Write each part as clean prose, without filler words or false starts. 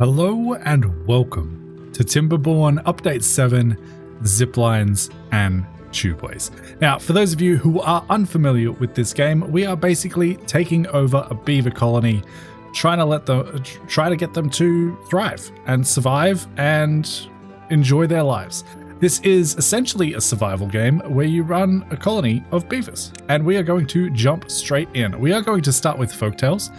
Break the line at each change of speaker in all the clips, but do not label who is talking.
Hello and welcome to Timberborn Update 7, Ziplines and Tubeways. Now, for those of you who are unfamiliar with this game, we are basically taking over a beaver colony, trying to get them to thrive and survive and enjoy their lives. This is essentially a survival game where you run a colony of beavers, and we are going to jump straight in. We are going to start with folktales.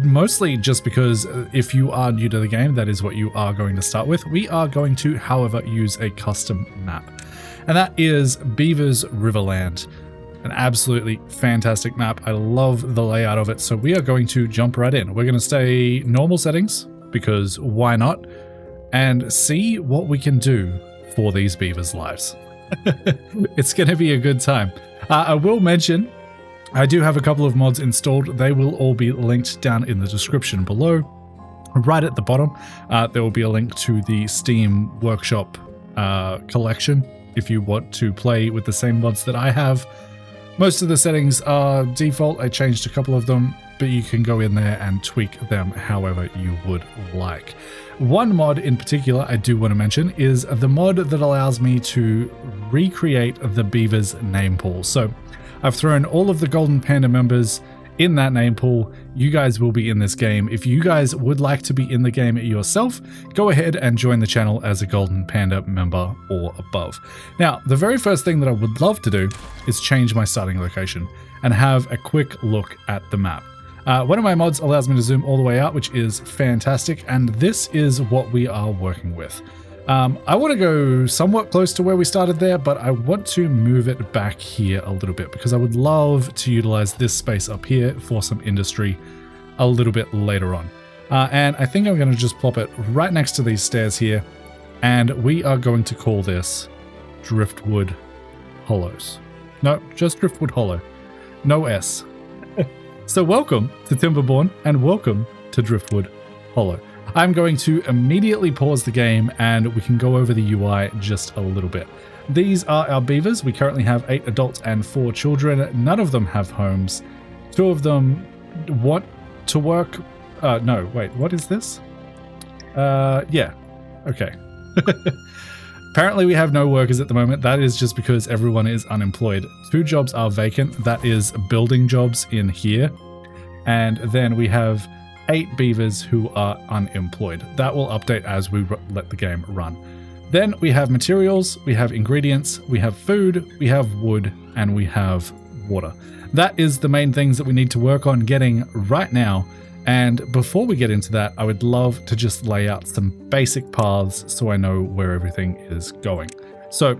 Mostly just because if you are new to the game, that is what you are going to start with. We are going to, however, use a custom map, and that is Beaver's Riverland. An absolutely fantastic map. I love the layout of it, so we are going to jump right in. We're going to stay normal settings, because why not, and see what we can do for these beavers' lives. It's going to be a good time. I will mention, I do have a couple of mods installed. They will all be linked down in the description below. Right at the bottom, there will be a link to the Steam Workshop collection if you want to play with the same mods that I have. Most of the settings are default. I changed a couple of them, but you can go in there and tweak them however you would like. One mod in particular I do want to mention is the mod that allows me to recreate the beaver's name pool. So I've thrown all of the Golden Panda members in that name pool. You guys will be in this game. If you guys would like to be in the game yourself, go ahead and join the channel as a Golden Panda member or above. Now, the very first thing that I would love to do is change my starting location and have a quick look at the map. One of my mods allows me to zoom all the way out, which is fantastic, and this is what we are working with. I want to go somewhat close to where we started there, but I want to move it back here a little bit because I would love to utilize this space up here for some industry a little bit later on. And I think I'm going to just plop it right next to these stairs here, and we are going to call this Driftwood Hollows. No, just Driftwood Hollow. No S. So welcome to Timberborn and welcome to Driftwood Hollow. I'm going to immediately pause the game and we can go over the UI just a little bit. These are our beavers. We currently have 8 adults and 4 children. None of them have homes. 2 of them want to work. No, wait, what is this? Yeah, okay. Apparently we have no workers at the moment. That is just because everyone is unemployed. 2 jobs are vacant. That is building jobs in here. And then we have 8 beavers who are unemployed. That will update as we let the game run. Then we have materials, we have ingredients, we have food, we have wood, and we have water. That is the main things that we need to work on getting right now. And before we get into that, I would love to just lay out some basic paths so I know where everything is going. So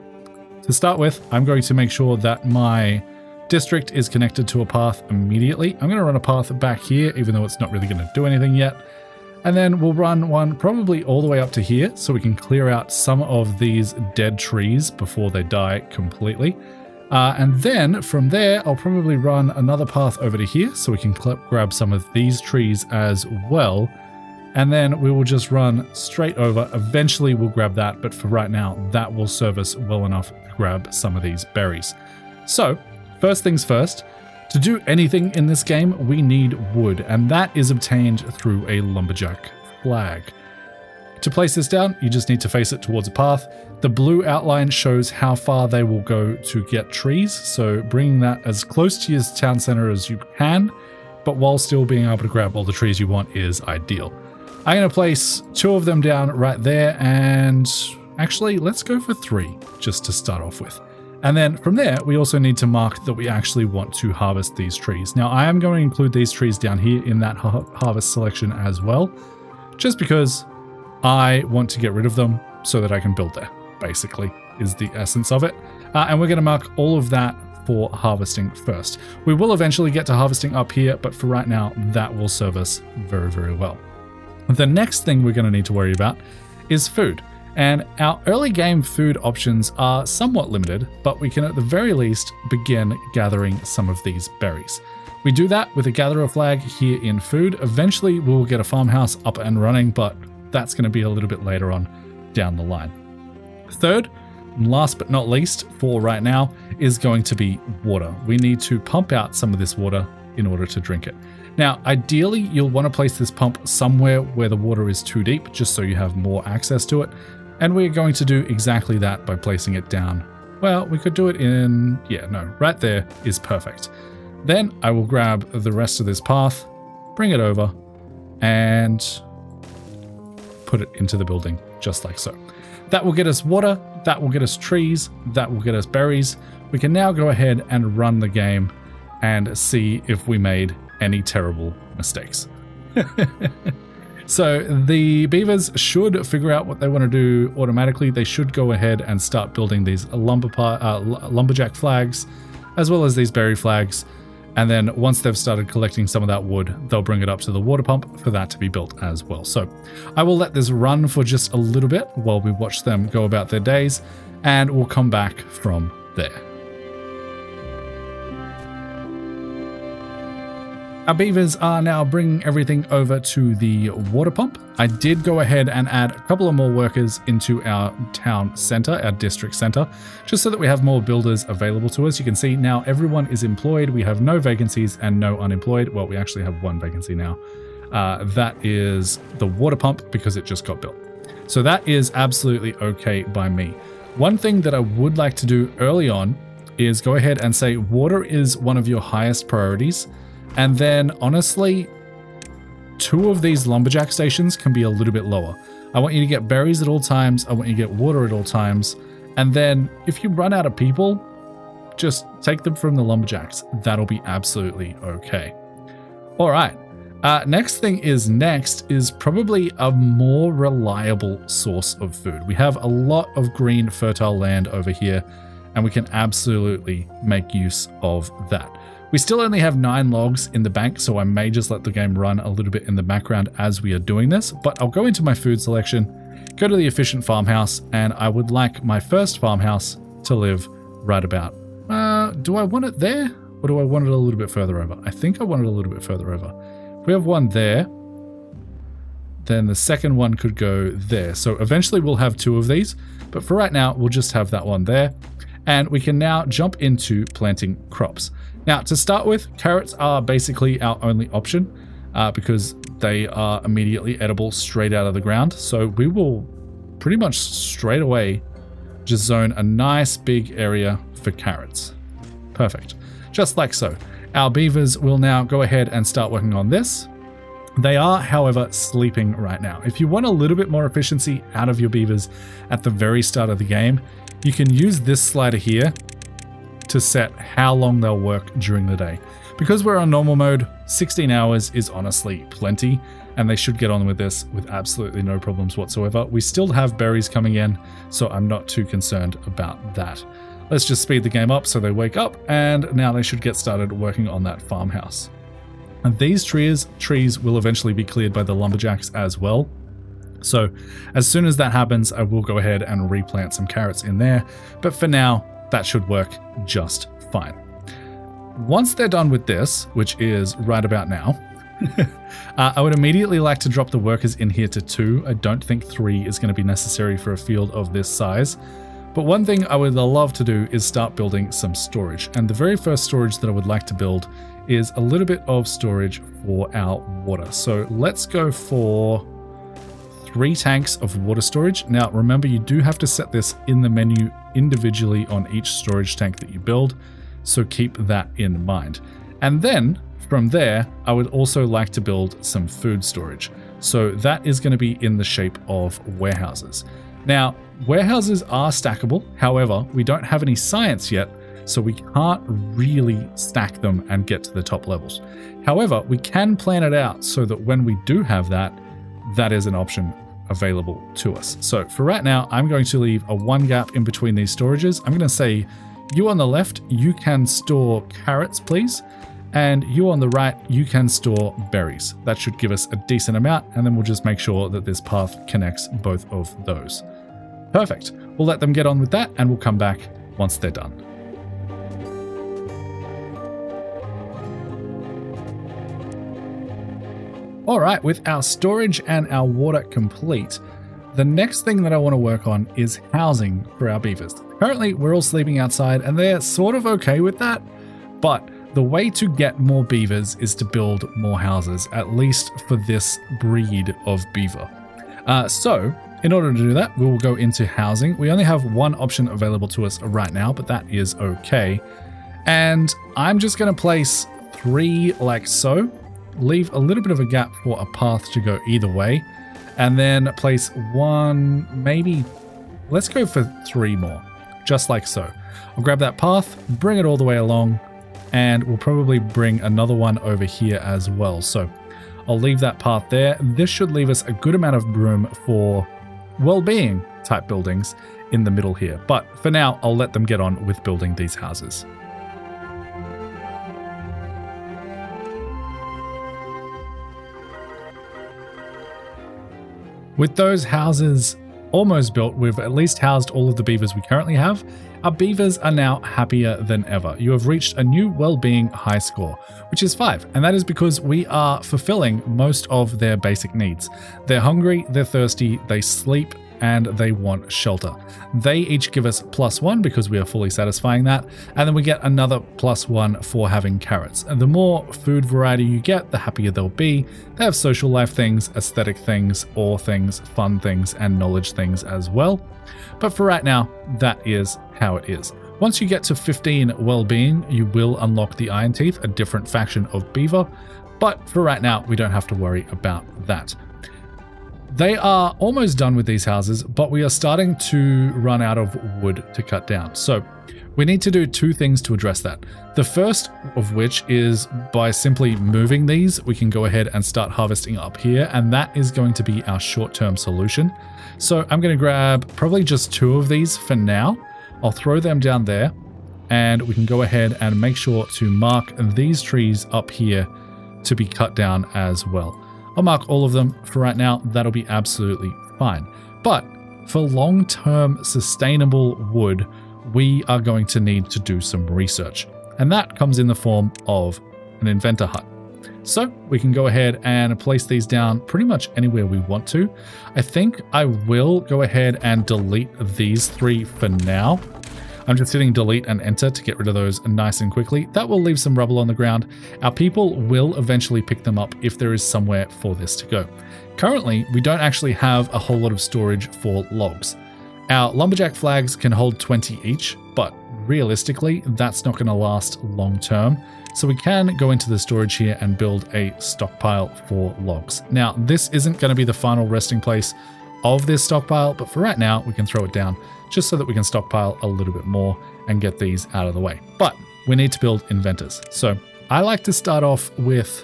to start with, I'm going to make sure that my district is connected to a path immediately. I'm going to run a path back here, even though it's not really going to do anything yet. And then we'll run one probably all the way up to here so we can clear out some of these dead trees before they die completely. And then from there, I'll probably run another path over to here so we can grab some of these trees as well. And then we will just run straight over. Eventually we'll grab that, but for right now, that will serve us well enough to grab some of these berries. So first things first, to do anything in this game, we need wood, and that is obtained through a lumberjack flag. To place this down, you just need to face it towards a path. The blue outline shows how far they will go to get trees, so bringing that as close to your town center as you can, but while still being able to grab all the trees you want is ideal. I'm going to place 2 of them down right there, and actually, let's go for 3, just to start off with. And then from there, we also need to mark that we actually want to harvest these trees. Now, I am going to include these trees down here in that harvest selection as well, just because I want to get rid of them so that I can build there, basically, is the essence of it. And we're going to mark all of that for harvesting first. We will eventually get to harvesting up here, but for right now, that will serve us very, very well. The next thing we're going to need to worry about is food. And our early game food options are somewhat limited, but we can at the very least begin gathering some of these berries. We do that with a gatherer flag here in food. Eventually we'll get a farmhouse up and running, but that's going to be a little bit later on down the line. Third, and last but not least for right now, is going to be water. We need to pump out some of this water in order to drink it. Now, ideally, you'll want to place this pump somewhere where the water is too deep, just so you have more access to it. And we're going to do exactly that by placing it down. Well, we could do it in, right there is perfect. Then I will grab the rest of this path, bring it over, and put it into the building, just like so. That will get us water, that will get us trees, that will get us berries. We can now go ahead and run the game and see if we made any terrible mistakes. So the beavers should figure out what they want to do automatically. They should go ahead and start building these lumberjack flags, as well as these berry flags. And then once they've started collecting some of that wood, they'll bring it up to the water pump for that to be built as well. So I will let this run for just a little bit while we watch them go about their days, and we'll come back from there. Our beavers are now bringing everything over to the water pump. I did go ahead and add a couple of more workers into our town center, our district center, just so that we have more builders available to us. You can see now everyone is employed. We have no vacancies and no unemployed. Well, we actually have one vacancy now. That is the water pump because it just got built. So that is absolutely okay by me. One thing that I would like to do early on is go ahead and say water is one of your highest priorities. And then, honestly, 2 of these lumberjack stations can be a little bit lower. I want you to get berries at all times. I want you to get water at all times. And then, if you run out of people, just take them from the lumberjacks. That'll be absolutely okay. All right. Next is probably a more reliable source of food. We have a lot of green, fertile land over here, and we can absolutely make use of that. We still only have 9 logs in the bank, so I may just let the game run a little bit in the background as we are doing this, but I'll go into my food selection, go to the efficient farmhouse, and I would like my first farmhouse to live right about. Do I want it there, or do I want it a little bit further over? I think I want it a little bit further over. If we have one there, then the second one could go there. So eventually we'll have 2 of these, but for right now, we'll just have that one there. And we can now jump into planting crops. Now, to start with, carrots are basically our only option because they are immediately edible straight out of the ground. So we will pretty much straight away just zone a nice big area for carrots. Perfect. Just like so. Our beavers will now go ahead and start working on this. They are, however, sleeping right now. If you want a little bit more efficiency out of your beavers at the very start of the game, you can use this slider here to set how long they'll work during the day. Because we're on normal mode, 16 hours is honestly plenty, and they should get on with this with absolutely no problems whatsoever. We still have berries coming in, so I'm not too concerned about that. Let's just speed the game up so they wake up, and now they should get started working on that farmhouse. And these trees will eventually be cleared by the lumberjacks as well. So as soon as that happens, I will go ahead and replant some carrots in there. But for now, that should work just fine. Once they're done with this, which is right about now, I would immediately like to drop the workers in here to 2. I don't think 3 is going to be necessary for a field of this size. But one thing I would love to do is start building some storage. And the very first storage that I would like to build is a little bit of storage for our water. So let's go for 3 tanks of water storage. Now, remember, you do have to set this in the menu individually on each storage tank that you build, so keep that in mind. And then from there, I would also like to build some food storage. So that is going to be in the shape of warehouses. Now, warehouses are stackable. However, we don't have any science yet, so we can't really stack them and get to the top levels. However, we can plan it out so that when we do have that, that is an option available to us. So for right now, I'm going to leave a 1 gap in between these storages. I'm going to say, you on the left, you can store carrots, please. And you on the right, you can store berries. That should give us a decent amount. And then we'll just make sure that this path connects both of those. Perfect. We'll let them get on with that and we'll come back once they're done. All right, with our storage and our water complete, the next thing that I want to work on is housing for our beavers. Currently, we're all sleeping outside and they're sort of okay with that, but the way to get more beavers is to build more houses, at least for this breed of beaver. So in order to do that, we will go into housing. We only have one option available to us right now, but that is okay. And I'm just going to place 3 like so, leave a little bit of a gap for a path to go either way, and then place 1, maybe, let's go for 3 more, just like so. I'll grab that path, bring it all the way along, and we'll probably bring another one over here as well. So I'll leave that path there. This should leave us a good amount of room for well-being type buildings in the middle here. But for now, I'll let them get on with building these houses. With those houses almost built, we've at least housed all of the beavers we currently have. Our beavers are now happier than ever. You have reached a new well-being high score, which is 5, and that is because we are fulfilling most of their basic needs. They're hungry, they're thirsty, they sleep, and they want shelter. They each give us +1 because we are fully satisfying that, and then we get another +1 for having carrots. And the more food variety you get, the happier they'll be. They have social life things, aesthetic things, ore things, fun things, and knowledge things as well. But for right now, that is how it is. Once you get to 15 well-being, you will unlock the Iron Teeth, a different faction of beaver. But for right now, we don't have to worry about that. They are almost done with these houses, but we are starting to run out of wood to cut down. So we need to do 2 things to address that. The first of which is by simply moving these, we can go ahead and start harvesting up here, and that is going to be our short-term solution. So I'm going to grab probably just 2 of these for now. I'll throw them down there, and we can go ahead and make sure to mark these trees up here to be cut down as well. I'll mark all of them for right now. That'll be absolutely fine. But for long-term sustainable wood, we are going to need to do some research. And that comes in the form of an inventor hut. So we can go ahead and place these down pretty much anywhere we want to. I think I will go ahead and delete these 3 for now. I'm just hitting delete and enter to get rid of those nice and quickly. That will leave some rubble on the ground. Our people will eventually pick them up if there is somewhere for this to go. Currently, we don't actually have a whole lot of storage for logs. Our lumberjack flags can hold 20 each, but realistically, that's not going to last long term. So we can go into the storage here and build a stockpile for logs. Now, this isn't going to be the final resting place of this stockpile, but for right now, we can throw it down just so that we can stockpile a little bit more and get these out of the way. But we need to build inventors. So I like to start off with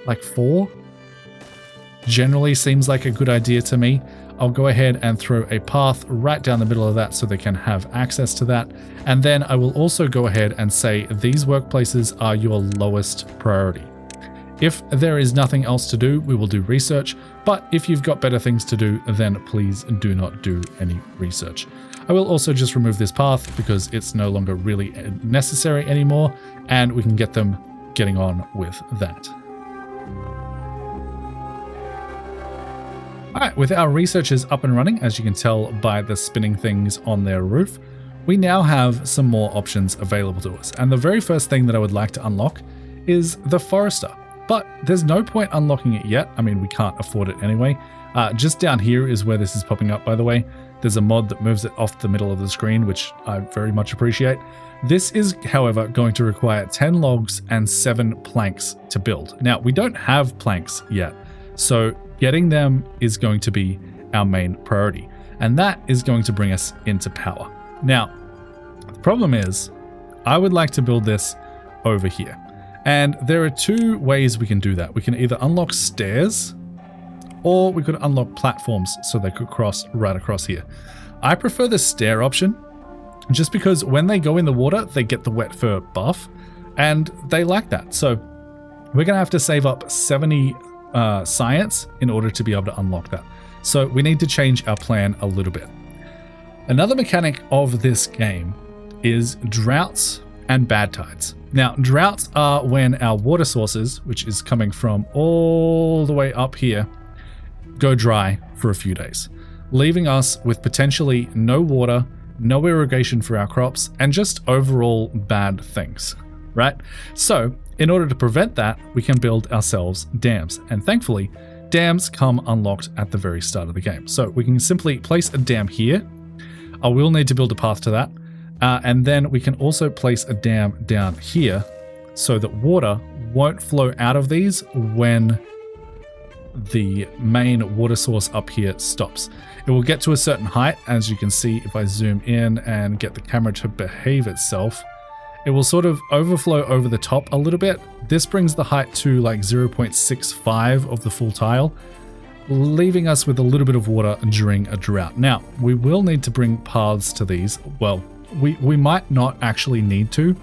like 4. Generally seems like a good idea to me. I'll go ahead and throw a path right down the middle of that so they can have access to that. And then I will also go ahead and say these workplaces are your lowest priority. If there is nothing else to do, we will do research. But if you've got better things to do, then please do not do any research. I will also just remove this path because it's no longer really necessary anymore, and we can get them getting on with that. All right, with our researchers up and running, as you can tell by the spinning things on their roof, we now have some more options available to us. And the very first thing that I would like to unlock is the forester. But there's no point unlocking it yet. I mean, we can't afford it anyway. Just down here is where this is popping up, by the way. There's a mod that moves it off the middle of the screen, which I very much appreciate. This is, however, going to require 10 logs and 7 planks to build. Now, we don't have planks yet, so getting them is going to be our main priority, and that is going to bring us into power. Now, the problem is, I would like to build this over here. And there are 2 ways we can do that. We can either unlock stairs, or we could unlock platforms so they could cross right across here. I prefer the stair option, just because when they go in the water, they get the wet fur buff, and they like that. So we're going to have to save up 70 science in order to be able to unlock that. So we need to change our plan a little bit. Another mechanic of this game is droughts and badtides. Now, droughts are when our water sources, which is coming from all the way up here, go dry for a few days, leaving us with potentially no water, no irrigation for our crops, and just overall bad things. right? So in order to prevent that, we can build ourselves dams. And thankfully, dams come unlocked at the very start of the game. So we can simply place a dam here. I will need to build a path to that. And then we can also place a dam down here so that water won't flow out of these when the main water source up here stops. It will get to a certain height, as you can see if I zoom in and get the camera to behave itself. It will sort of overflow over the top a little bit. This brings the height to like 0.65 of the full tile, leaving us with a little bit of water during a drought. Now, we will need to bring paths to these. Well, we might not actually need to,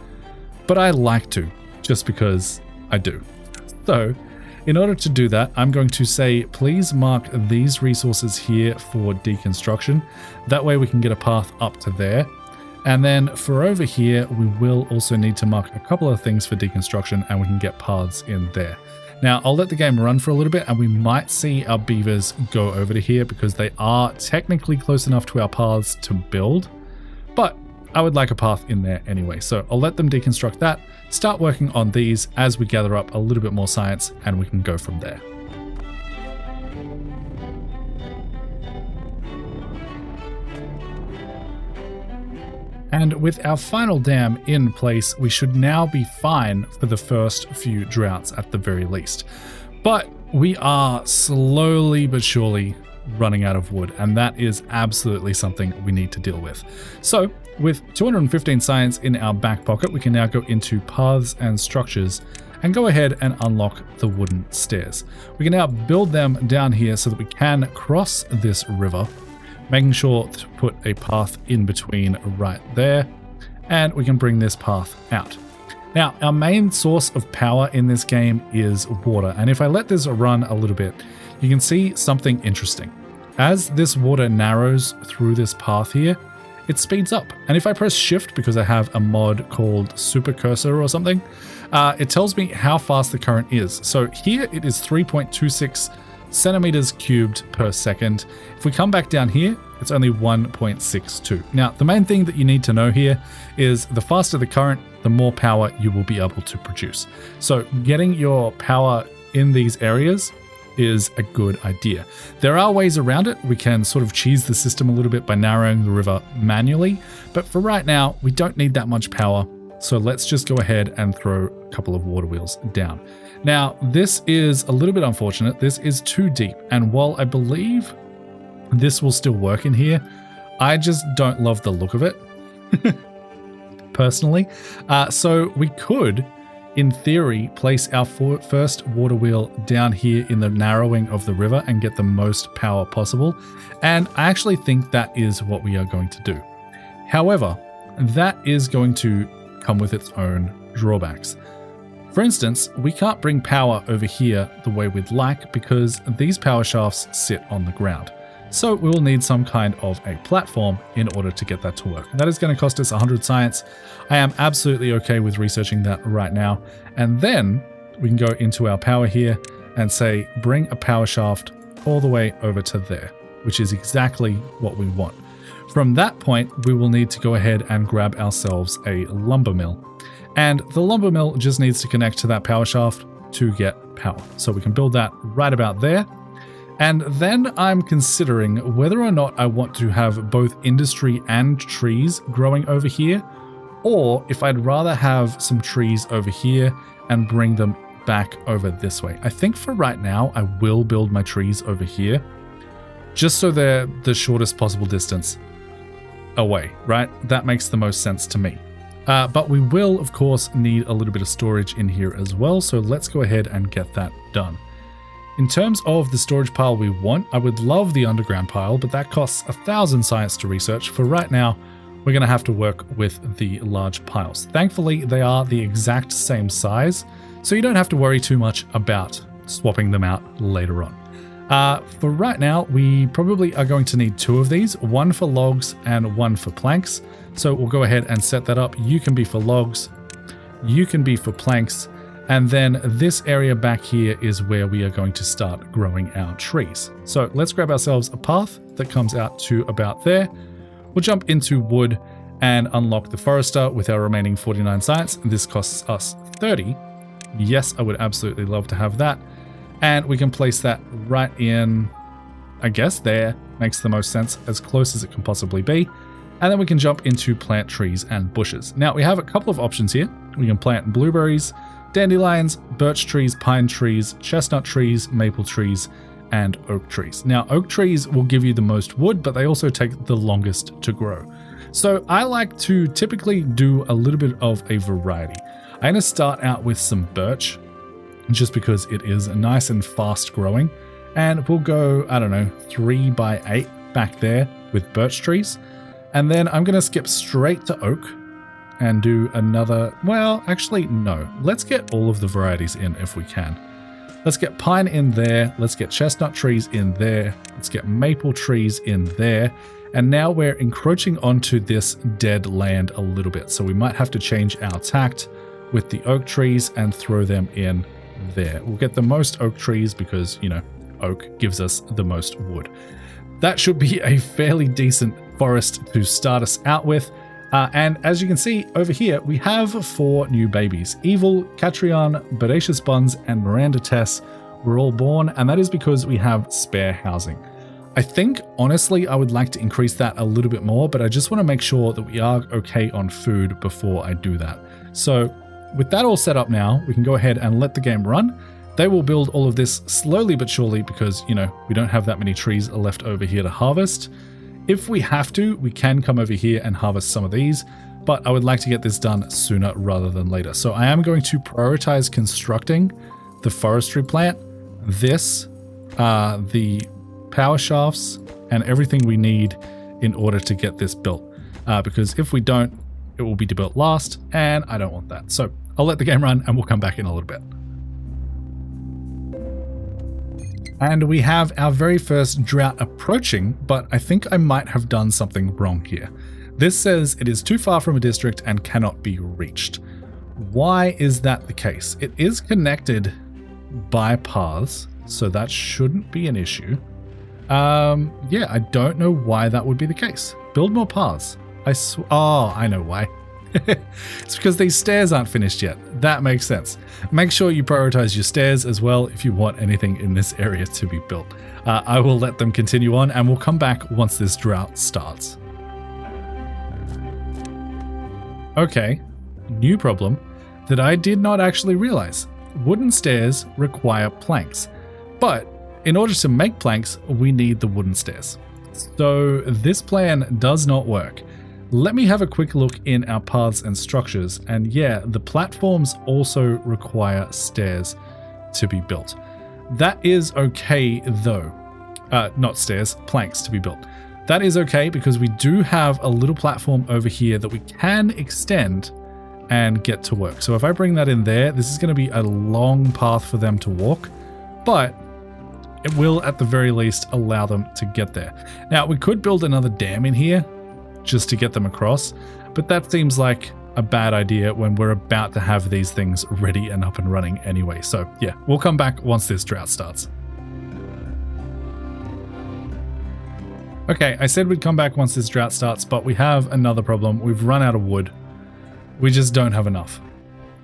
but I like to, just because I do. So, in order to do that, I'm going to say, please mark these resources here for deconstruction. That way we can get a path up to there. And then for over here, we will also need to mark a couple of things for deconstruction and we can get paths in there. Now, I'll let the game run for a little bit and we might see our beavers go over to here because they are technically close enough to our paths to build, but I would like a path in there anyway. So I'll let them deconstruct that, start working on these as we gather up a little bit more science, and we can go from there. And with our final dam in place, we should now be fine for the first few droughts at the very least. But we are slowly but surely running out of wood, and that is absolutely something we need to deal with. So with 215 science in our back pocket, we can now go into paths and structures and go ahead and unlock the wooden stairs. We can now build them down here so that we can cross this river, making sure to put a path in between right there, and we can bring this path out. Now, our main source of power in this game is water, and if I let this run a little bit, you can see something interesting. As this water narrows through this path here, it speeds up. And if I press shift because I have a mod called super cursor or something, it tells me how fast the current is. So here it is 3.26 centimeters cubed per second. If we come back down here, it's only 1.62. Now, the main thing that you need to know here is the faster the current, the more power you will be able to produce. So getting your power in these areas is a good idea. There are ways around it. We can sort of cheese the system a little bit by narrowing the river manually, but for right now, we don't need that much power. So let's just go ahead and throw a couple of water wheels down. Now, this is a little bit unfortunate. This is too deep. And while I believe this will still work in here, I just don't love the look of it personally. So we could, in theory, place our first water wheel down here in the narrowing of the river and get the most power possible. And I actually think that is what we are going to do. However, that is going to come with its own drawbacks. For instance, we can't bring power over here the way we'd like because these power shafts sit on the ground. So we will need some kind of a platform in order to get that to work. That is going to cost us 100 science. I am absolutely okay with researching that right now. And then we can go into our power here and say, bring a power shaft all the way over to there, which is exactly what we want. From that point, we will need to go ahead and grab ourselves a lumber mill. And the lumber mill just needs to connect to that power shaft to get power. So we can build that right about there. And then I'm considering whether or not I want to have both industry and trees growing over here, or if I'd rather have some trees over here and bring them back over this way. I think for right now, I will build my trees over here, just so they're the shortest possible distance away, right? That makes the most sense to me. But we will, of course, need a little bit of storage in here as well, so let's go ahead and get that done. In terms of the storage pile we want, I would love the underground pile, but that costs 1,000 science to research. For right now, we're going to have to work with the large piles. Thankfully, they are the exact same size, so you don't have to worry too much about swapping them out later on. For right now, we probably are going to need 2 of these, one for logs and one for planks. So we'll go ahead and set that up. You can be for logs, you can be for planks, and then this area back here is where we are going to start growing our trees. So let's grab ourselves a path that comes out to about there. We'll jump into wood, and unlock the forester with our remaining 49 science. This costs us 30. Yes, I would absolutely love to have that. And we can place that right in, I guess there makes the most sense, as close as it can possibly be. And then we can jump into plant trees and bushes. Now we have a couple of options here. We can plant blueberries, dandelions, birch trees, pine trees, chestnut trees, maple trees, and oak trees. Now oak trees will give you the most wood, but they also take the longest to grow. So I like to typically do a little bit of a variety. I'm going to start out with some birch, just because it is nice and fast growing. And we'll go, I don't know, 3 by 8 back there with birch trees. And then I'm going to skip straight to oak and do another, well, actually, no. Let's get all of the varieties in if we can. Let's get pine in there. Let's get chestnut trees in there. Let's get maple trees in there. And now we're encroaching onto this dead land a little bit. So we might have to change our tact with the oak trees and throw them in there. We'll get the most oak trees because, you know, oak gives us the most wood. That should be a fairly decent forest to start us out with. And as you can see over here, we have 4 new babies. Evil, Catrion, Bodacious Buns, and Miranda Tess were all born, and that is because we have spare housing. I think, honestly, I would like to increase that a little bit more, but I just want to make sure that we are okay on food before I do that. So with that all set up now, we can go ahead and let the game run. They will build all of this slowly but surely because, you know, we don't have that many trees left over here to harvest. If we have to, we can come over here and harvest some of these, but I would like to get this done sooner rather than later. So I am going to prioritize constructing the forestry plant, this, the power shafts, and everything we need in order to get this built. Because if we don't, it will be built last, and I don't want that. So I'll let the game run and we'll come back in a little bit. And we have our very first drought approaching, but I think I might have done something wrong here. This says it is too far from a district and cannot be reached. Why is that the case? It is connected by paths, so that shouldn't be an issue. Yeah, I don't know why that would be the case. Build more paths. Oh, I know why. It's because these stairs aren't finished yet. That makes sense. Make sure you prioritize your stairs as well if you want anything in this area to be built. I will let them continue on and we'll come back once this drought starts. Okay, new problem that I did not actually realize. Wooden stairs require planks, but in order to make planks, we need the wooden stairs. So this plan does not work. Let me have a quick look in our paths and structures, and yeah, the platforms also require stairs to be built. That is okay though. Not stairs, planks to be built. That is okay because we do have a little platform over here that we can extend and get to work. So if I bring that in there, this is going to be a long path for them to walk, but it will at the very least allow them to get there. Now we could build another dam in here just to get them across, but that seems like a bad idea when we're about to have these things ready and up and running anyway. So yeah, we'll come back once this drought starts. Okay, I said we'd come back once this drought starts, but we have another problem. We've run out of wood. We just don't have enough.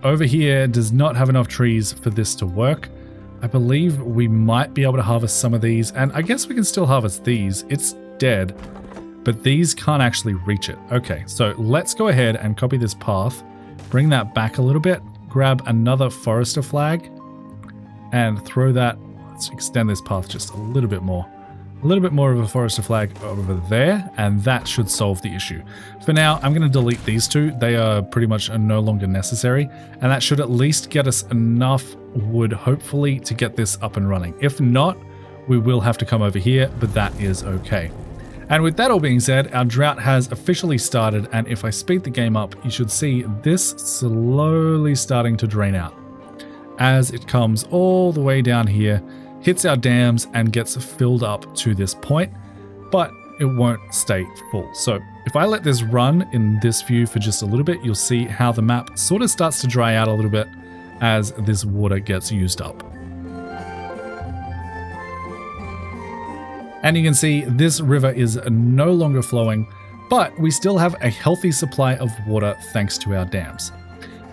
Over here does not have enough trees for this to work. I believe we might be able to harvest some of these, and I guess we can still harvest these. It's dead, but these can't actually reach it. Okay, so let's go ahead and copy this path, bring that back a little bit, grab another forester flag, and throw that. Let's extend this path just a little bit more. A little bit more of a forester flag over there, and that should solve the issue. For now, I'm going to delete these two. They are pretty much no longer necessary, and that should at least get us enough wood, hopefully, to get this up and running. If not, we will have to come over here, but that is okay. And with that all being said, our drought has officially started, and if I speed the game up, you should see this slowly starting to drain out as it comes all the way down here, hits our dams and gets filled up to this point, but it won't stay full. So if I let this run in this view for just a little bit, you'll see how the map sort of starts to dry out a little bit as this water gets used up. And you can see this river is no longer flowing, but we still have a healthy supply of water thanks to our dams.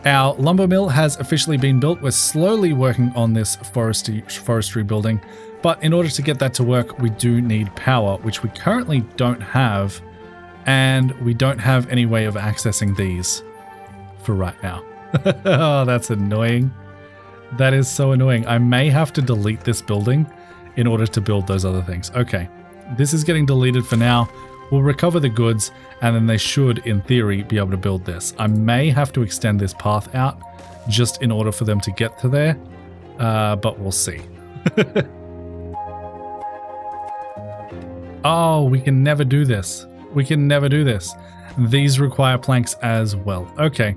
Our lumber mill has officially been built. We're slowly working on this forestry building, but in order to get that to work, we do need power, which we currently don't have, and we don't have any way of accessing these for right now. Oh, that's annoying. That is so annoying. I may have to delete this building in order to build those other things. Okay, this is getting deleted for now. We'll recover the goods, and then they should, in theory, be able to build this. I may have to extend this path out just in order for them to get to there, but we'll see. Oh, we can never do this. We can never do this. These require planks as well. Okay,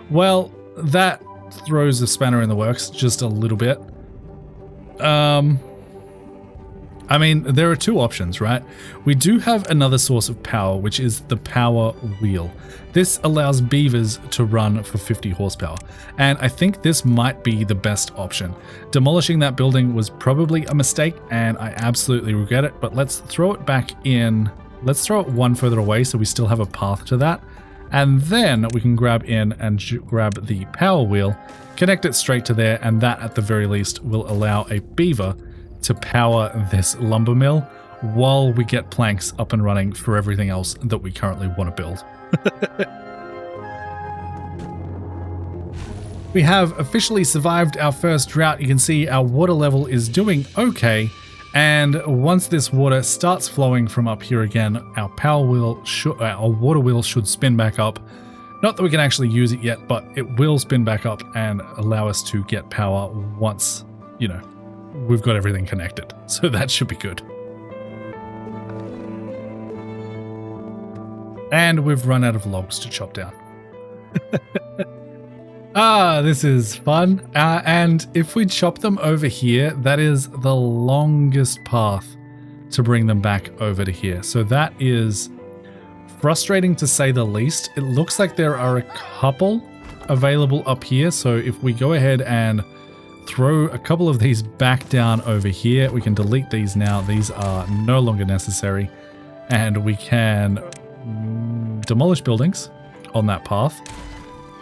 well, that throws a spanner in the works just a little bit. I mean, there are two options, right? We do have another source of power, which is the power wheel. This allows beavers to run for 50 horsepower, and I think this might be the best option. Demolishing that building was probably a mistake, and I absolutely regret it, but let's throw it back in. Let's throw it one further away so we still have a path to that, and then we can grab in and grab the power wheel, connect it straight to there, and that at the very least will allow a beaver to power this lumber mill while we get planks up and running for everything else that we currently want to build. We have officially survived our first drought. You can see our water level is doing okay, and once this water starts flowing from up here again, our water wheel should spin back up. Not that we can actually use it yet, but it will spin back up and allow us to get power once, you know, we've got everything connected, so that should be good. And we've run out of logs to chop down. This is fun. And if we chop them over here, that is the longest path to bring them back over to here. So that is frustrating to say the least. It looks like there are a couple available up here. So if we go ahead and throw a couple of these back down over here, we can delete these now. These are no longer necessary, and we can demolish buildings on that path.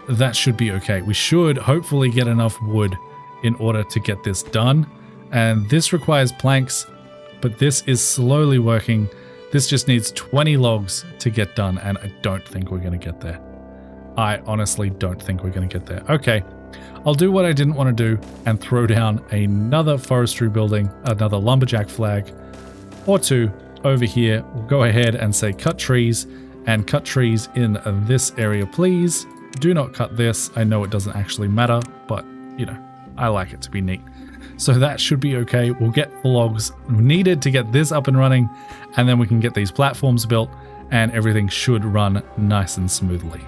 That should be okay. We should hopefully get enough wood in order to get this done, and this requires planks, but this is slowly working. This just needs 20 logs to get done, and I don't think we're going to get there. I honestly don't think we're going to get there. Okay, I'll do what I didn't want to do and throw down another forestry building, another lumberjack flag or two over here. We'll go ahead and say cut trees, and cut trees in this area, please. Do not cut this. I know it doesn't actually matter, but you know, I like it to be neat. So that should be okay. We'll get the logs needed to get this up and running, and then we can get these platforms built, and everything should run nice and smoothly.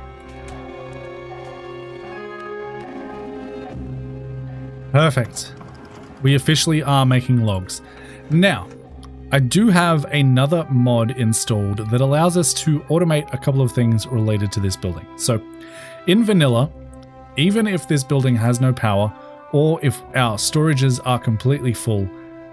Perfect. We officially are making logs. Now, I do have another mod installed that allows us to automate a couple of things related to this building. So in vanilla, even if this building has no power, or if our storages are completely full,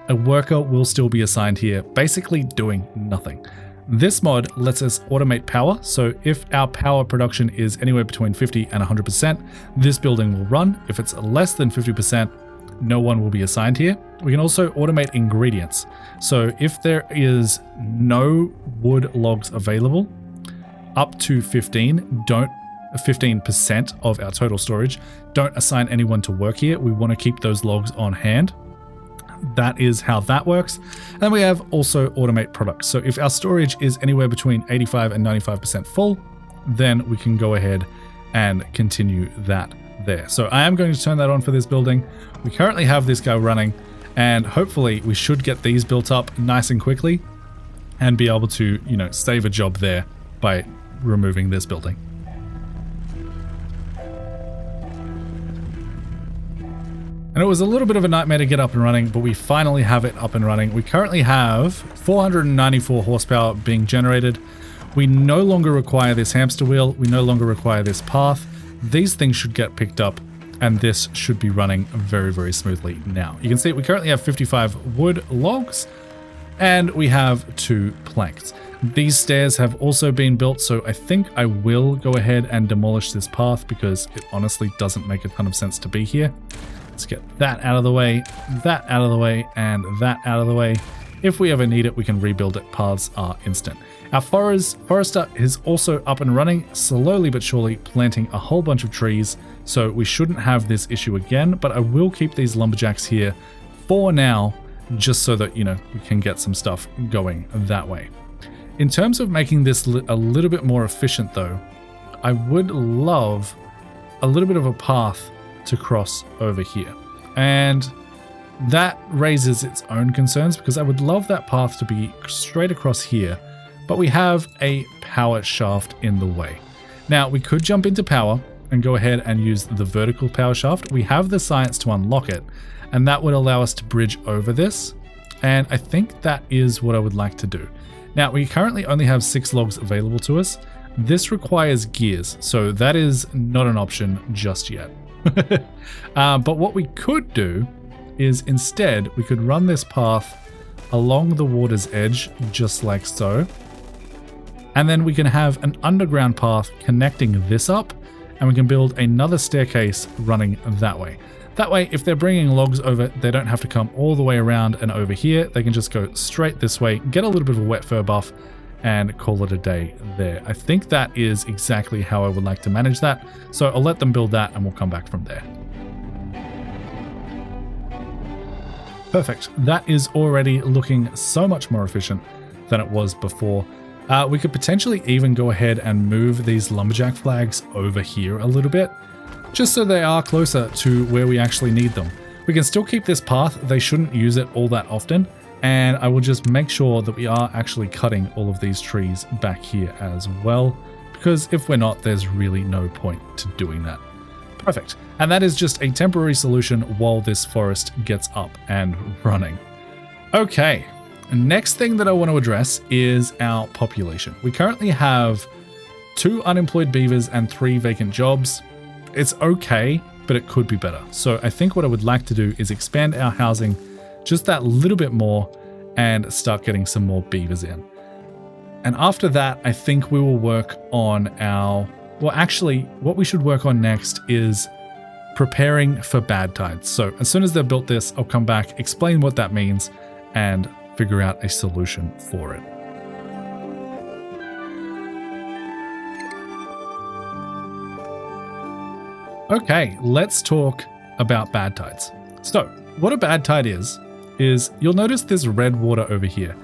a worker will still be assigned here, basically doing nothing. This mod lets us automate power, so if our power production is anywhere between 50 and 100%, this building will run. If it's less than 50%, no one will be assigned here. We can also automate ingredients. So if there is no wood logs available, up to 15% of our total storage, don't assign anyone to work here. We want to keep those logs on hand. That is how that works. And we have also automate products. So if our storage is anywhere between 85 and 95% full, then we can go ahead and continue that there. So I am going to turn that on for this building. We currently have this guy running, and hopefully we should get these built up nice and quickly and be able to, you know, save a job there by removing this building. And it was a little bit of a nightmare to get up and running, but we finally have it up and running. We currently have 494 horsepower being generated. We no longer require this hamster wheel. We no longer require this path. These things should get picked up, and this should be running very, very smoothly now. You can see we currently have 55 wood logs. And we have 2 planks. These stairs have also been built, so I think I will go ahead and demolish this path because it honestly doesn't make a ton of sense to be here. Let's get that out of the way, that out of the way, and that out of the way. If we ever need it, we can rebuild it. Paths are instant. Our forester is also up and running, slowly but surely planting a whole bunch of trees, so we shouldn't have this issue again, but I will keep these lumberjacks here for now, just so that, you know, we can get some stuff going that way. In terms of making this a little bit more efficient though, I would love a little bit of a path to cross over here. And that raises its own concerns because I would love that path to be straight across here, but we have a power shaft in the way. Now we could jump into power and go ahead and use the vertical power shaft. We have the science to unlock it, and that would allow us to bridge over this. And I think that is what I would like to do. Now, we currently only have 6 logs available to us. This requires gears, so that is not an option just yet. But what we could do is instead, we could run this path along the water's edge, just like so. And then we can have an underground path connecting this up, and we can build another staircase running that way. That way, if they're bringing logs over, they don't have to come all the way around and over here. They can just go straight this way, get a little bit of a wet fur buff, and call it a day there. I think that is exactly how I would like to manage that. So I'll let them build that and we'll come back from there. Perfect. That is already looking so much more efficient than it was before. We could potentially even go ahead and move these lumberjack flags over here a little bit, just so they are closer to where we actually need them. We can still keep this path. They shouldn't use it all that often. And I will just make sure that we are actually cutting all of these trees back here as well, because if we're not, there's really no point to doing that. Perfect. And that is just a temporary solution while this forest gets up and running. Okay. Next thing that I want to address is our population. We currently have 2 unemployed beavers and 3 vacant jobs. It's okay, but it could be better. So I think what I would like to do is expand our housing just that little bit more and start getting some more beavers in. And after that, I think we will work on our, well, actually what we should work on next is preparing for Badtides. So as soon as they've built this, I'll come back, explain what that means, and figure out a solution for it. Okay, let's talk about Badtides. So, what a Badtide is you'll notice this red water over here.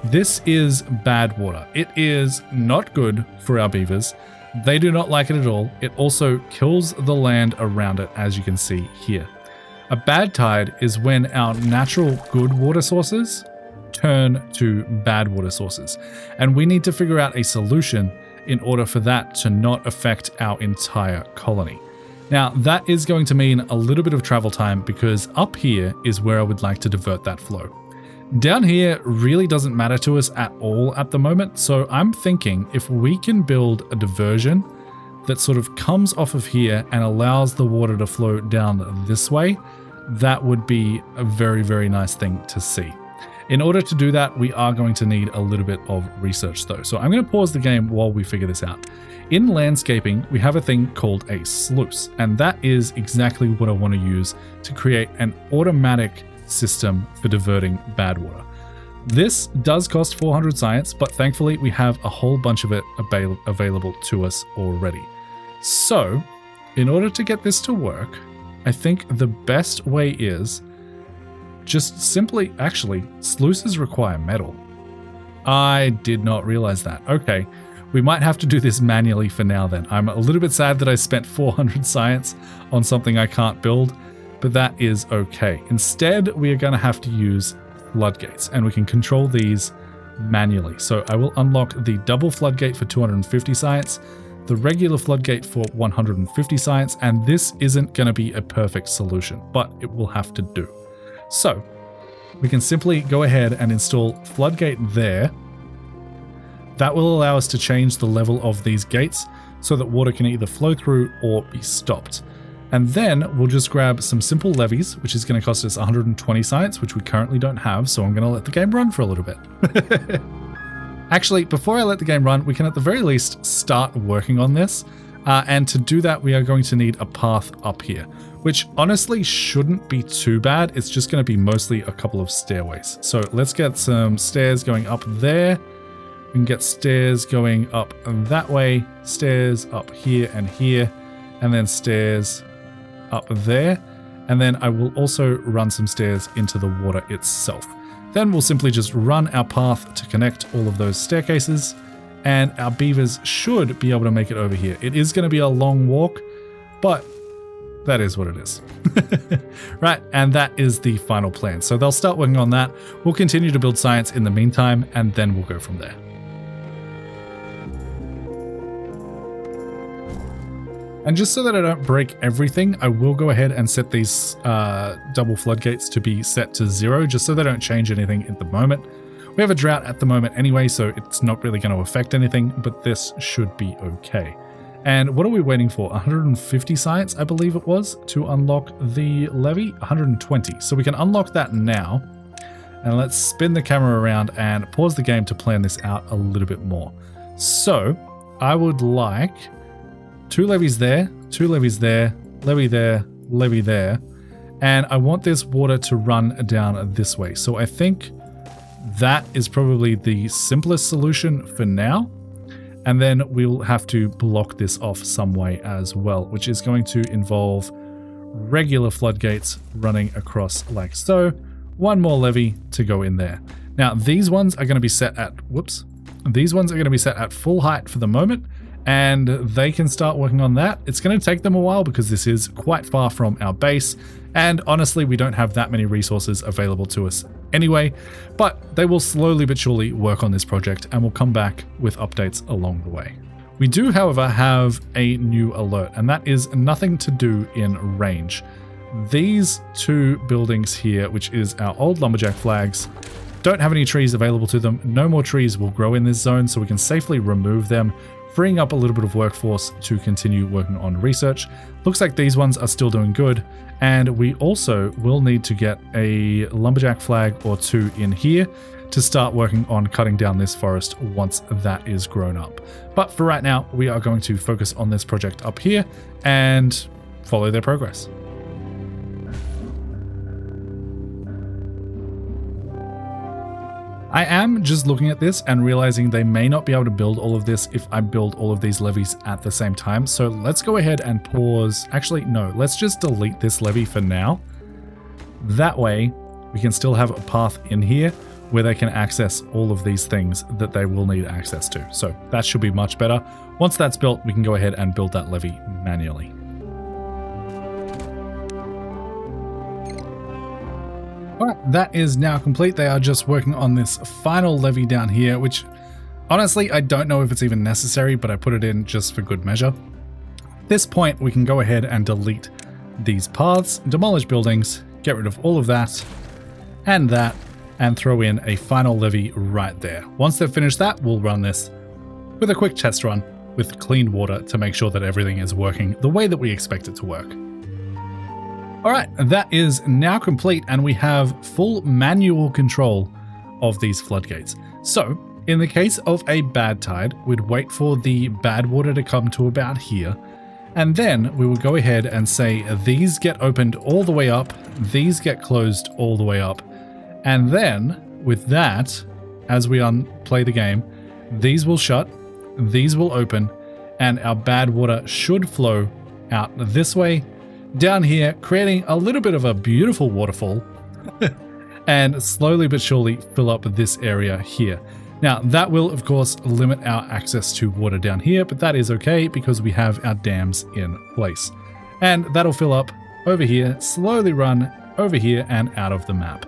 This is bad water. It is not good for our beavers. They do not like it at all. It also kills the land around it, as you can see here. A bad tide is when our natural good water sources turn to bad water sources. And we need to figure out a solution in order for that to not affect our entire colony. Now, that is going to mean a little bit of travel time because up here is where I would like to divert that flow. Down here really doesn't matter to us at all at the moment, so I'm thinking if we can build a diversion that sort of comes off of here and allows the water to flow down this way, that would be a very, very nice thing to see. In order to do that, we are going to need a little bit of research though. So I'm going to pause the game while we figure this out. In landscaping, we have a thing called a sluice, and that is exactly what I want to use to create an automatic system for diverting bad water. This does cost 400 science, but thankfully we have a whole bunch of it available to us already. So, in order to get this to work, I think the best way is just simply, actually, sluices require metal. I did not realize that. Okay. We might have to do this manually for now then. I'm a little bit sad that I spent 400 science on something I can't build, but that is okay. Instead, we are going to have to use floodgates, and we can control these manually. So I will unlock the double floodgate for 250 science, the regular floodgate for 150 science, and this isn't going to be a perfect solution, but it will have to do. So we can simply go ahead and install floodgate there. That will allow us to change the level of these gates so that water can either flow through or be stopped. And then we'll just grab some simple levies, which is going to cost us 120 science, which we currently don't have. So I'm going to let the game run for a little bit. Actually, before I let the game run, we can at the very least start working on this. And to do that, we are going to need a path up here, which honestly shouldn't be too bad. It's just going to be mostly a couple of stairways. So let's get some stairs going up there. We can get stairs going up that way, stairs up here, and then stairs up there. And then I will also run some stairs into the water itself. Then we'll simply just run our path to connect all of those staircases, and our beavers should be able to make it over here. It is going to be a long walk, but that is what it is. Right, and that is the final plan. So they'll start working on that. We'll continue to build science in the meantime, and then we'll go from there. And just so that I don't break everything, I will go ahead and set these double floodgates to be set to 0, just so they don't change anything at the moment. We have a drought at the moment anyway, so it's not really going to affect anything, but this should be okay. And what are we waiting for? 150 science, I believe it was, to unlock the levy? 120. So we can unlock that now. And let's spin the camera around and pause the game to plan this out a little bit more. So I would like 2 levies there, 2 levies there, levy there, levy there. And I want this water to run down this way. So I think that is probably the simplest solution for now. And then we'll have to block this off some way as well, which is going to involve regular floodgates running across like so. 1 more levy to go in there. Now these ones are going to be set at, these ones are going to be set at full height for the moment. And they can start working on that. It's going to take them a while because this is quite far from our base. And honestly, we don't have that many resources available to us anyway, but they will slowly but surely work on this project and we'll come back with updates along the way. We do, however, have a new alert, and that is nothing to do in range. These 2 buildings here, which is our old lumberjack flags, don't have any trees available to them. No more trees will grow in this zone, so we can safely remove them, freeing up a little bit of workforce to continue working on research. Looks like these ones are still doing good, and we also will need to get a lumberjack flag or 2 in here to start working on cutting down this forest once that is grown up. But for right now, we are going to focus on this project up here and follow their progress. I am just looking at this and realizing they may not be able to build all of this if I build all of these levies at the same time. So let's go ahead and pause. Actually, no, let's just delete this levy for now. That way we can still have a path in here where they can access all of these things that they will need access to. So that should be much better. Once that's built, we can go ahead and build that levy manually. Alright, that is now complete. They are just working on this final levy down here, which honestly, I don't know if it's even necessary, but I put it in just for good measure. At this point, we can go ahead and delete these paths, demolish buildings, get rid of all of that, and throw in a final levy right there. Once they've finished that, we'll run this with a quick test run with clean water to make sure that everything is working the way that we expect it to work. Alright, that is now complete, and we have full manual control of these floodgates. So, in the case of a bad tide, we'd wait for the bad water to come to about here, and then we would go ahead and say these get opened all the way up, these get closed all the way up, and then with that, as we play the game, these will shut, these will open, and our bad water should flow out this way, down here, creating a little bit of a beautiful waterfall and slowly but surely fill up this area here. Now that will of course limit our access to water down here, but that is okay because we have our dams in place. And that'll fill up over here, slowly run over here and out of the map.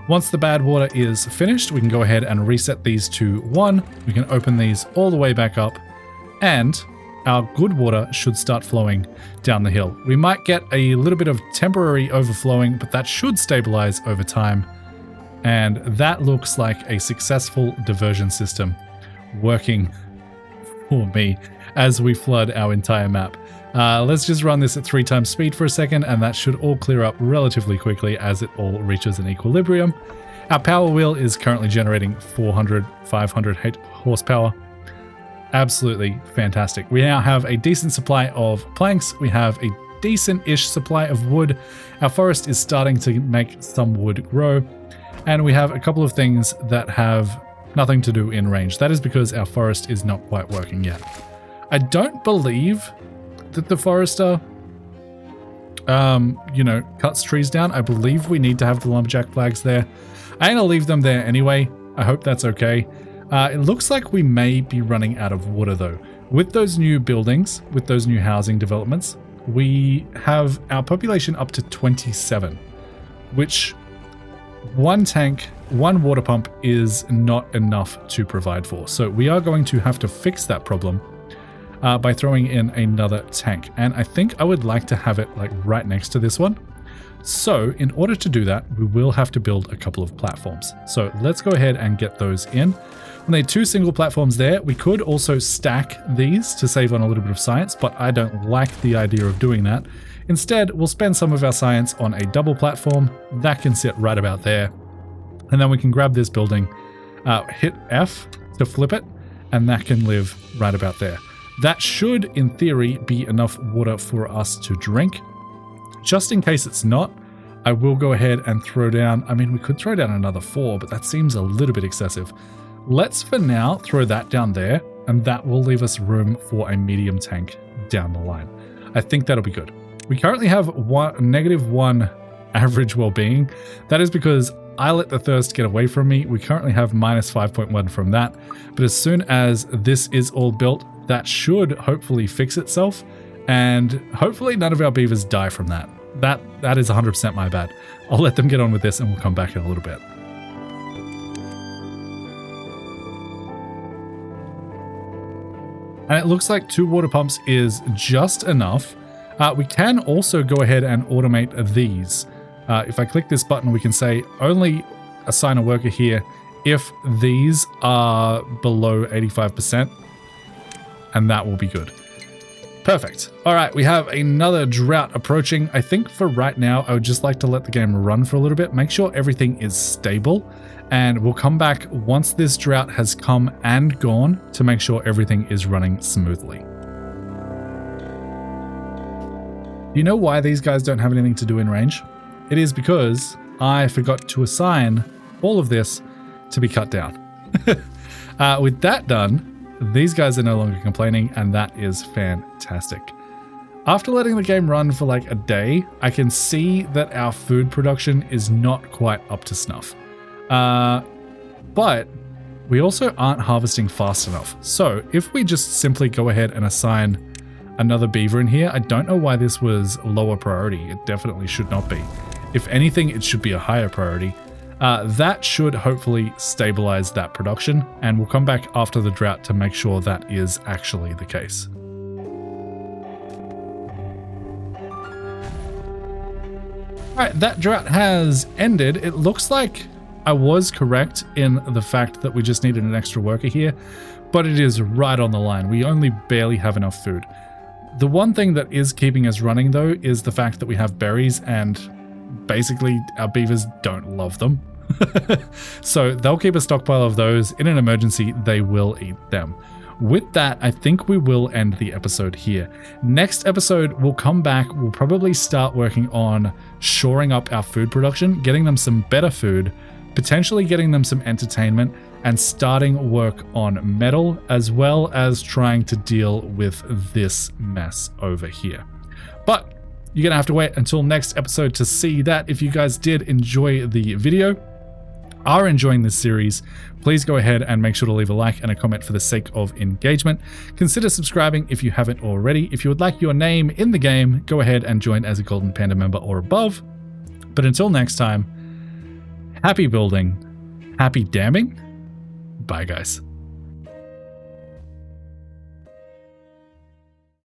Once the bad water is finished, we can go ahead and reset these to 1. We can open these all the way back up, and our good water should start flowing down the hill. We might get a little bit of temporary overflowing, but that should stabilize over time. And that looks like a successful diversion system working or me, as we flood our entire map. Let's just run this at 3 times speed for a second, and that should all clear up relatively quickly as it all reaches an equilibrium. Our power wheel is currently generating 400, 500 horsepower. Absolutely fantastic. We now have a decent supply of planks. We have a decent-ish supply of wood. Our forest is starting to make some wood grow. And we have a couple of things that have nothing to do in range. That is because our forest is not quite working yet. I don't believe that the forester, cuts trees down. I believe we need to have the lumberjack flags there. I'm going to leave them there anyway. I hope that's okay. It looks like we may be running out of water though. With those new buildings, with those new housing developments, we have our population up to 27, which one tank, one water pump is not enough to provide for. So we are going to have to fix that problem by throwing in another tank. And I think I would like to have it like right next to this one. So in order to do that, we will have to build a couple of platforms. So let's go ahead and get those in. We need 2 single platforms there. We could also stack these to save on a little bit of science, but I don't like the idea of doing that. Instead, we'll spend some of our science on a double platform. That can sit right about there. And then we can grab this building, hit F to flip it, and that can live right about there. That should, in theory, be enough water for us to drink. Just in case it's not, I will go ahead and throw down, I mean, we could throw down another 4, but that seems a little bit excessive. Let's, for now, throw that down there, and that will leave us room for a medium tank down the line. I think that'll be good. We currently have -1 average well-being. That is because I let the thirst get away from me. We currently have -5.1 from that, but as soon as this is all built, that should hopefully fix itself, and hopefully none of our beavers die from that. That is 100% my bad. I'll let them get on with this and we'll come back in a little bit. And it looks like 2 water pumps is just enough. We can also go ahead and automate these. If I click this button, we can say only assign a worker here if these are below 85%, and that will be good. Perfect. All right, we have another drought approaching. I think for right now, I would just like to let the game run for a little bit, make sure everything is stable, and we'll come back once this drought has come and gone to make sure everything is running smoothly. You know why these guys don't have anything to do in range? It is because I forgot to assign all of this to be cut down. With that done, these guys are no longer complaining, and that is fantastic. After letting the game run for like a day, I can see that our food production is not quite up to snuff. But we also aren't harvesting fast enough. So if we just simply go ahead and assign another beaver in here, I don't know why this was lower priority. It definitely should not be. If anything, it should be a higher priority. That should hopefully stabilize that production, and we'll come back after the drought to make sure that is actually the case. Alright, that drought has ended. It looks like I was correct in the fact that we just needed an extra worker here, but it is right on the line. We only barely have enough food. The one thing that is keeping us running though is the fact that we have berries, and basically our beavers don't love them. So they'll keep a stockpile of those. In an emergency, they will eat them. With that, I think we will end the episode here. Next episode, we'll come back. We'll probably start working on shoring up our food production, getting them some better food, potentially getting them some entertainment, and starting work on metal, as well as trying to deal with this mess over here. But you're going to have to wait until next episode to see that. If you guys did enjoy the video, are enjoying this series, please go ahead and make sure to leave a like and a comment for the sake of engagement. Consider subscribing if you haven't already. If you would like your name in the game, go ahead and join as a Golden Panda member or above. But until next time, happy building, happy damming. Bye, guys.